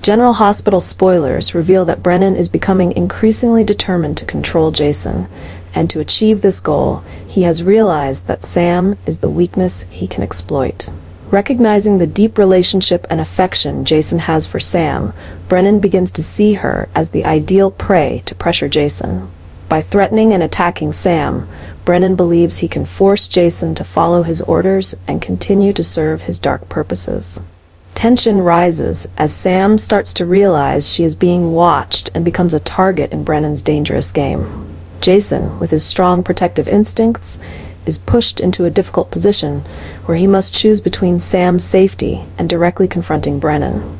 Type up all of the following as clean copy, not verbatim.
General Hospital spoilers reveal that Brennan is becoming increasingly determined to control Jason, and to achieve this goal, he has realized that Sam is the weakness he can exploit. Recognizing the deep relationship and affection Jason has for Sam, Brennan begins to see her as the ideal prey to pressure Jason. By threatening and attacking Sam, Brennan believes he can force Jason to follow his orders and continue to serve his dark purposes. Tension rises as Sam starts to realize she is being watched and becomes a target in Brennan's dangerous game. Jason, with his strong protective instincts, is pushed into a difficult position where he must choose between Sam's safety and directly confronting Brennan.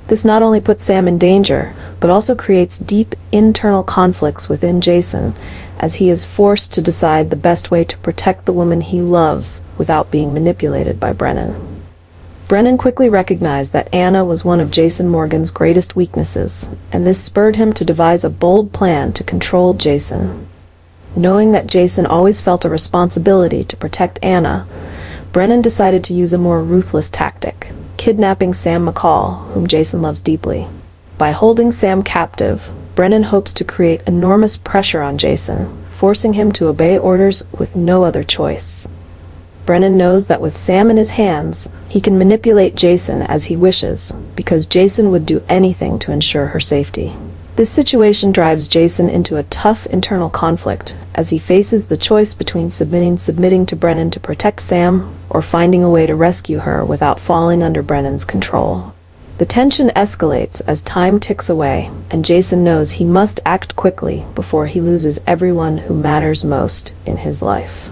This not only puts Sam in danger, but also creates deep internal conflicts within Jason, as he is forced to decide the best way to protect the woman he loves without being manipulated by Brennan. Brennan quickly recognized that Anna was one of Jason Morgan's greatest weaknesses, and this spurred him to devise a bold plan to control Jason. Knowing that Jason always felt a responsibility to protect Anna, Brennan decided to use a more ruthless tactic, kidnapping Sam McCall, whom Jason loves deeply. By holding Sam captive, Brennan hopes to create enormous pressure on Jason, forcing him to obey orders with no other choice. Brennan knows that with Sam in his hands, he can manipulate Jason as he wishes, because Jason would do anything to ensure her safety. This situation drives Jason into a tough internal conflict, as he faces the choice between submitting to Brennan to protect Sam, or finding a way to rescue her without falling under Brennan's control. The tension escalates as time ticks away, and Jason knows he must act quickly before he loses everyone who matters most in his life.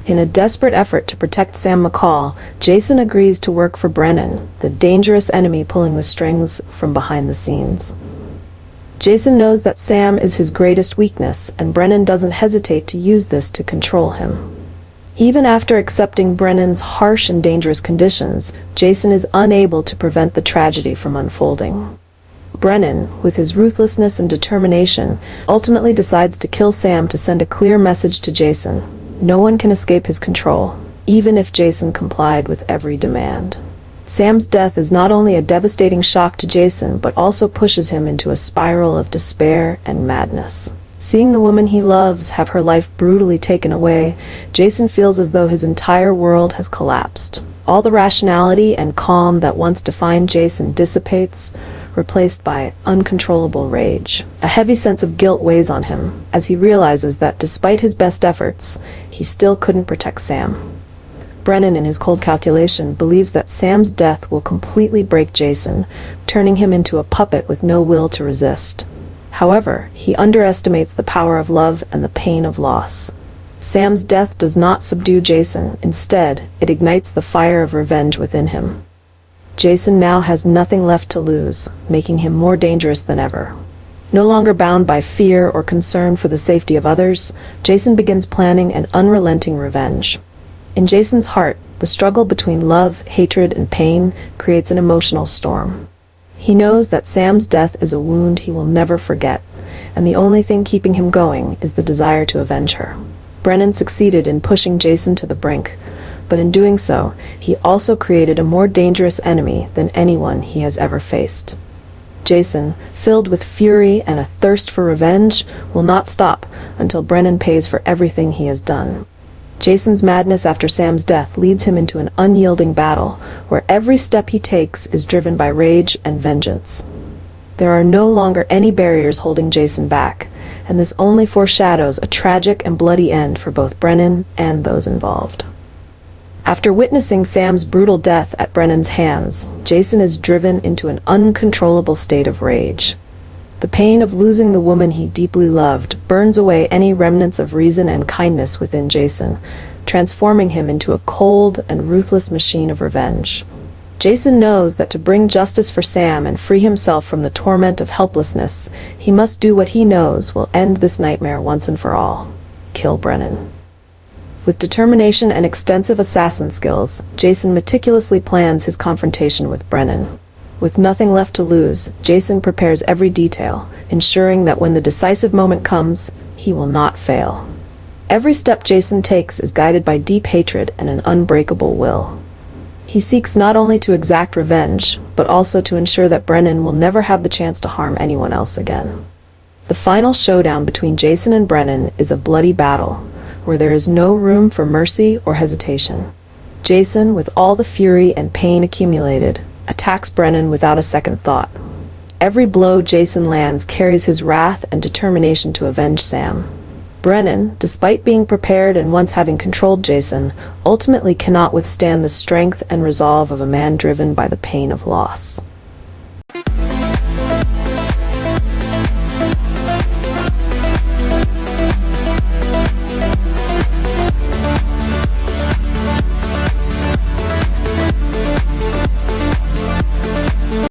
In a desperate effort to protect Sam McCall, Jason agrees to work for Brennan, the dangerous enemy pulling the strings from behind the scenes. Jason knows that Sam is his greatest weakness, and Brennan doesn't hesitate to use this to control him. Even after accepting Brennan's harsh and dangerous conditions, Jason is unable to prevent the tragedy from unfolding. Brennan, with his ruthlessness and determination, ultimately decides to kill Sam to send a clear message to Jason. No one can escape his control, even if Jason complied with every demand. Sam's death is not only a devastating shock to Jason, but also pushes him into a spiral of despair and madness. Seeing the woman he loves have her life brutally taken away, Jason feels as though his entire world has collapsed. All the rationality and calm that once defined Jason dissipates, replaced by uncontrollable rage. A heavy sense of guilt weighs on him, as he realizes that despite his best efforts, he still couldn't protect Sam. Brennan, in his cold calculation, believes that Sam's death will completely break Jason, turning him into a puppet with no will to resist. However, he underestimates the power of love and the pain of loss. Sam's death does not subdue Jason. Instead, it ignites the fire of revenge within him. Jason now has nothing left to lose, making him more dangerous than ever. No longer bound by fear or concern for the safety of others, Jason begins planning an unrelenting revenge. In Jason's heart, the struggle between love, hatred, and pain creates an emotional storm. He knows that Sam's death is a wound he will never forget, and the only thing keeping him going is the desire to avenge her. Brennan succeeded in pushing Jason to the brink, but in doing so, he also created a more dangerous enemy than anyone he has ever faced. Jason, filled with fury and a thirst for revenge, will not stop until Brennan pays for everything he has done. Jason's madness after Sam's death leads him into an unyielding battle, where every step he takes is driven by rage and vengeance. There are no longer any barriers holding Jason back, and this only foreshadows a tragic and bloody end for both Brennan and those involved. After witnessing Sam's brutal death at Brennan's hands, Jason is driven into an uncontrollable state of rage. The pain of losing the woman he deeply loved burns away any remnants of reason and kindness within Jason, transforming him into a cold and ruthless machine of revenge. Jason knows that to bring justice for Sam and free himself from the torment of helplessness, he must do what he knows will end this nightmare once and for all: kill Brennan. With determination and extensive assassin skills, Jason meticulously plans his confrontation with Brennan. With nothing left to lose, Jason prepares every detail, ensuring that when the decisive moment comes, he will not fail. Every step Jason takes is guided by deep hatred and an unbreakable will. He He seeks not only to exact revenge, but also to ensure that Brennan will never have the chance to harm anyone else again. The final showdown between Jason and Brennan is a bloody battle, where there is no room for mercy or hesitation. Jason, with all the fury and pain accumulated, attacks Brennan without a second thought. Every blow Jason lands carries his wrath and determination to avenge Sam. Brennan, despite being prepared and once having controlled Jason, ultimately cannot withstand the strength and resolve of a man driven by the pain of loss.